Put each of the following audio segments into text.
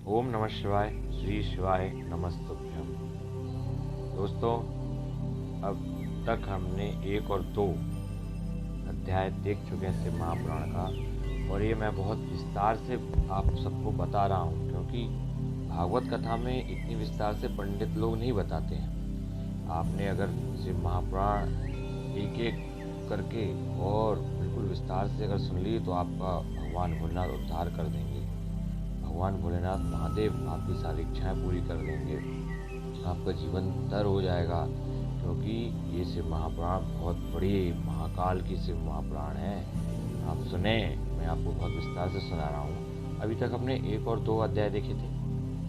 ओम नमः शिवाय, श्री शिवाय नमस्तुभ्यम। दोस्तों, अब तक हमने 1 और 2 अध्याय देख चुके हैं शिव महापुराण का, और ये मैं बहुत विस्तार से आप सबको बता रहा हूँ, क्योंकि भागवत कथा में इतनी विस्तार से पंडित लोग नहीं बताते हैं। आपने अगर शिव महापुराण एक एक करके और बिल्कुल विस्तार से अगर सुन ली तो आपका भगवान भोलेनाथ उद्धार कर देंगे। भगवान भोलेनाथ महादेव आपकी सारी इच्छाएं पूरी कर देंगे, आपका जीवन तर हो जाएगा, क्योंकि ये शिव महापुराण बहुत बड़ी महाकाल की शिव महापुराण है। आप सुने, मैं आपको बहुत विस्तार से सुना रहा हूँ। अभी तक हमने 1 और 2 अध्याय देखे थे,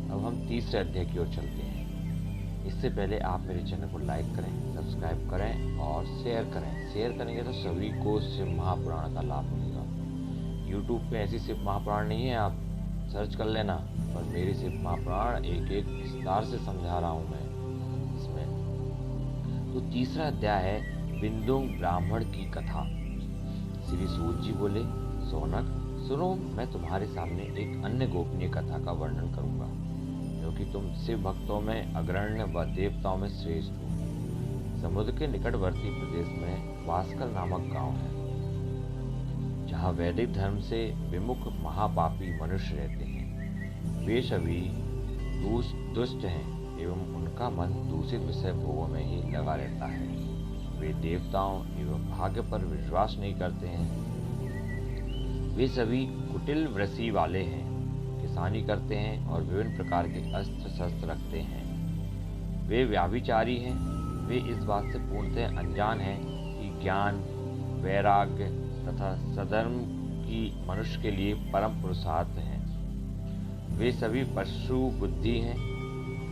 अब हम तीसरे अध्याय की ओर चलते हैं। इससे पहले आप मेरे चैनल को लाइक करें, सब्सक्राइब करें और शेयर करें। शेयर करेंगे तो सभी को शिव महापुराण का लाभ मिलेगा। यूट्यूब पे ऐसी शिव महापुराण नहीं है, आप सर्च कर लेना, पर मेरी शिव महापुराण एक एक विस्तार से समझा रहा हूँ मैं इसमें। तो तीसरा अध्याय है बिंदुंग ब्राह्मण की कथा। श्री सूत जी बोले, सौनक सुनो, मैं तुम्हारे सामने एक अन्य गोपनीय कथा का वर्णन करूंगा, क्योंकि तुम शिव भक्तों में अग्रण्य व देवताओं में श्रेष्ठ हो। समुद्र के निकटवर्ती प्रदेश में वास्कल नामक गांव है, जहाँ वैदिक धर्म से विमुख महापापी मनुष्य रहते हैं। वे सभी दुष्ट हैं एवं उनका मन दूषित विषय भोगों में ही लगा रहता है। वे देवताओं एवं भाग्य पर विश्वास नहीं करते हैं। वे सभी कुटिल वृषि वाले हैं, किसानी करते हैं और विभिन्न प्रकार के अस्त्र शस्त्र रखते हैं। वे व्याभिचारी हैं। वे इस बात से पूर्णतः अनजान हैं कि ज्ञान, वैराग्य तथा सधर्म की मनुष्य के लिए परम पुरुषार्थ हैं। वे सभी पशु बुद्धि हैं।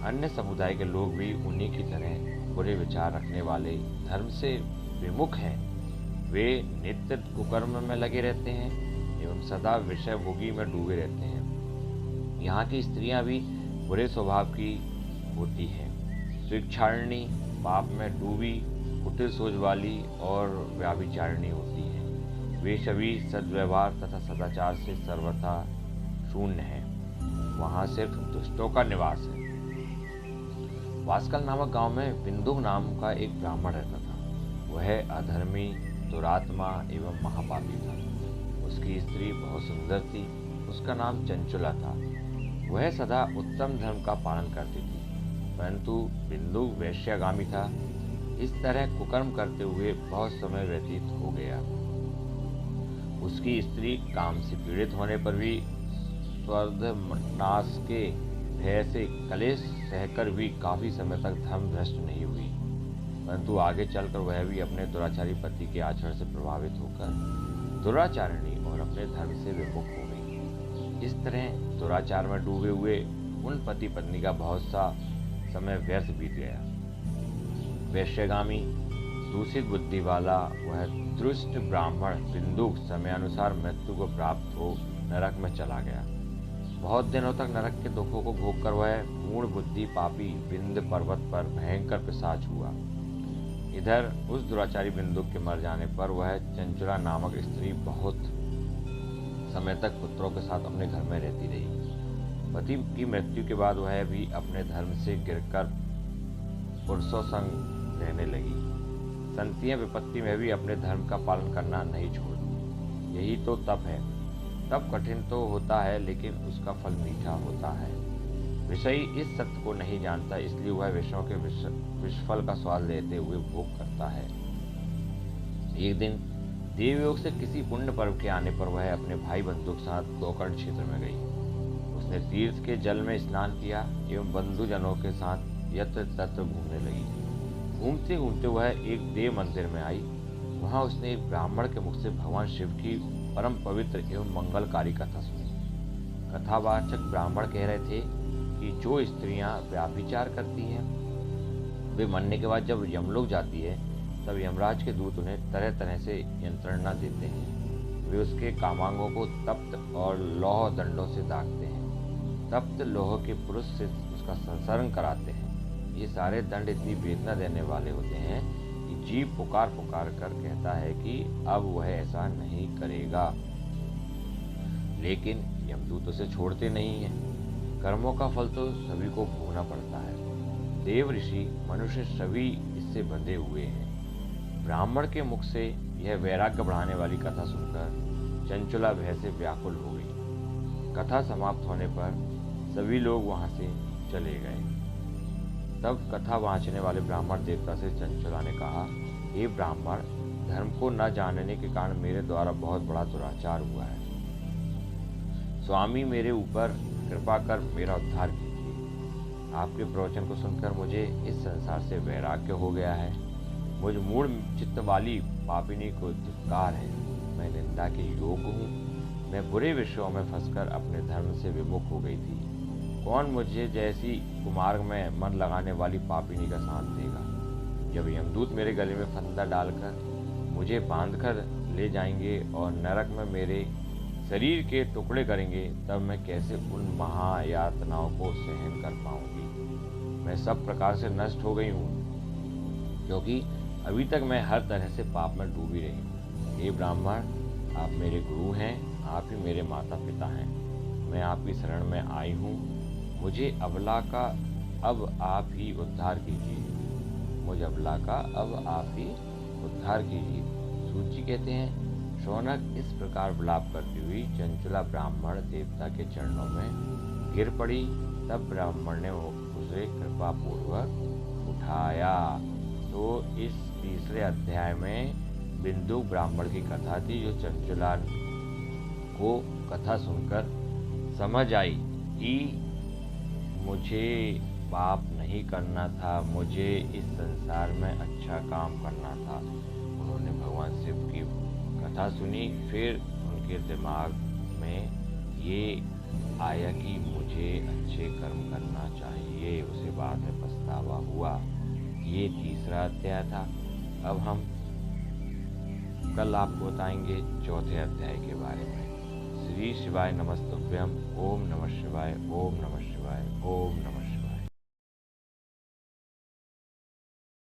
अन्य समुदाय के लोग भी उन्हीं की तरह बुरे विचार रखने वाले धर्म से विमुख हैं। वे नित्य कुकर्म में लगे रहते हैं एवं सदा विषय भोगी में डूबे रहते हैं। यहाँ की स्त्रियां भी बुरे स्वभाव की होती हैं, स्वेच्छारिणी, पाप में डूबी, कुटिल सोच वाली और व्याभिचारिणी होती हैं। वे सभी सद्व्यवहार तथा सदाचार से सर्वथा शून्य हैं। वहाँ सिर्फ दुष्टों का निवास है। वास्कल नामक गांव में बिंदु नाम का एक ब्राह्मण रहता था। वह अधर्मी, दुरात्मा एवं महापापी था। उसकी स्त्री बहुत सुंदर थी। उसका नाम चंचुला था। वह सदा उत्तम धर्म का पालन करती थी, परंतु बिंदु वैश्यागामी था। इस तरह कुकर्म करते हुए बहुत समय व्यतीत हो गया। उसकी स्त्री काम से पीड़ित होने पर भी स्वर्धनाश के भय से कलेश सहकर भी काफी समय तक धर्म भ्रष्ट नहीं हुई, परंतु आगे चलकर वह भी अपने दुराचारी पति के आचरण से प्रभावित होकर दुराचारिणी और अपने धर्म से विमुख हो गई। इस तरह दुराचार में डूबे हुए उन पति पत्नी का बहुत सा समय व्यर्थ बीत गया। वैश्यगामी, दूषित बुद्धि वाला वह दुष्ट ब्राह्मण बिंदु समयानुसार मृत्यु को प्राप्त हो नरक में चला गया। बहुत दिनों तक नरक के दुखों को भोगकर वह मूढ़ बुद्धि पापी बिंद पर्वत पर भयंकर पिशाच हुआ। इधर उस दुराचारी बिंदु के मर जाने पर वह चंचुला नामक स्त्री बहुत समय तक पुत्रों के साथ अपने घर में रहती रही। पति की मृत्यु के बाद वह भी अपने धर्म से गिरकर पुरुषों संग रहने लगी। संतियां विपत्ति में भी अपने धर्म का पालन करना नहीं छोड़ती। यही तो तप है। तप कठिन तो होता है, लेकिन उसका फल मीठा होता है। विषयी इस सत्य को नहीं जानता, इसलिए वह विषयों के विषफल का स्वाद लेते हुए भोग करता है। एक दिन देवयोग से किसी पुण्य पर्व के आने पर वह अपने भाई बंधु के साथ गोकर्ण क्षेत्र में गई। उसने तीर्थ के जल में स्नान किया एवं बंधुजनों के साथ यत्र तत्र घूमने लगी। घूमते घूमते वह एक देव मंदिर में आई। वहां उसने एक ब्राह्मण के मुख से भगवान शिव की परम पवित्र एवं मंगलकारी कथा सुनी। कथावाचक ब्राह्मण कह रहे थे कि जो स्त्रियां व्याभिचार करती हैं, वे मरने के बाद जब यमलोक जाती है, तब यमराज के दूत उन्हें तरह तरह से यंत्रणा देते हैं। वे उसके कामांगों को तप्त और लौह दंडों से दागते हैं। तप्त लोह के पुरुष से उसका संसर्ग कराते हैं। ये सारे दंड इतनी वेदना देने वाले होते हैं कि जीव पुकार पुकार कर कहता है कि अब वह ऐसा नहीं करेगा, लेकिन यमदूत उसे छोड़ते नहीं है। कर्मों का फल तो सभी को भोगना पड़ता है। देव ऋषि मनुष्य सभी इससे बंधे हुए हैं। ब्राह्मण के मुख से यह वैराग्य बढ़ाने वाली कथा सुनकर चंचला भय से व्याकुल हो गई। कथा समाप्त होने पर सभी लोग वहां से चले गए। तब कथा वाँचने वाले ब्राह्मण देवता से चंचला ने कहा, हे ब्राह्मण, धर्म को न जानने के कारण मेरे द्वारा बहुत बड़ा दुराचार हुआ है। स्वामी, मेरे ऊपर कृपा कर मेरा उद्धार कीजिए। आपके प्रवचन को सुनकर मुझे इस संसार से वैराग्य हो गया है। मुझ मूढ़ चित्त वाली पापिनी को धिक्कार है। मैं निंदा के योग्य हूँ। मैं बुरे विषयों में फंसकर अपने धर्म से विमुख हो गई थी। कौन मुझे जैसी कुमार्ग में मन लगाने वाली पापिनी का साथ देगा? जब यमदूत मेरे गले में फंदा डालकर मुझे बांधकर ले जाएंगे और नरक में मेरे शरीर के टुकड़े करेंगे, तब मैं कैसे उन महायातनाओं को सहन कर पाऊंगी? मैं सब प्रकार से नष्ट हो गई हूँ, क्योंकि अभी तक मैं हर तरह से पाप में डूबी रही हूँ। हे ब्राह्मण, आप मेरे गुरु हैं, आप ही मेरे माता पिता हैं। मैं आपकी शरण में आई हूँ। मुझे अबला का अब आप ही उद्धार कीजिए। मुझ अबला का अब आप ही उद्धार कीजिए। सूची कहते हैं, शौनक इस प्रकार विलाप करती हुई चंचला ब्राह्मण देवता के चरणों में गिर पड़ी। तब ब्राह्मण ने उसे कृपा पूर्वक उठाया। तो इस तीसरे अध्याय में बिंदु ब्राह्मण की कथा थी, जो चंचला को कथा सुनकर समझ आई कि मुझे पाप नहीं करना था, मुझे इस संसार में अच्छा काम करना था। उन्होंने भगवान शिव की कथा सुनी। फिर उनके दिमाग में ये आया कि मुझे अच्छे कर्म करना चाहिए। उसे बाद में पछतावा हुआ। ये तीसरा अध्याय था। अब हम कल आपको बताएंगे चौथे अध्याय के बारे में। श्री शिवाय नमस्तुभ्यम। ओम नमः शिवाय।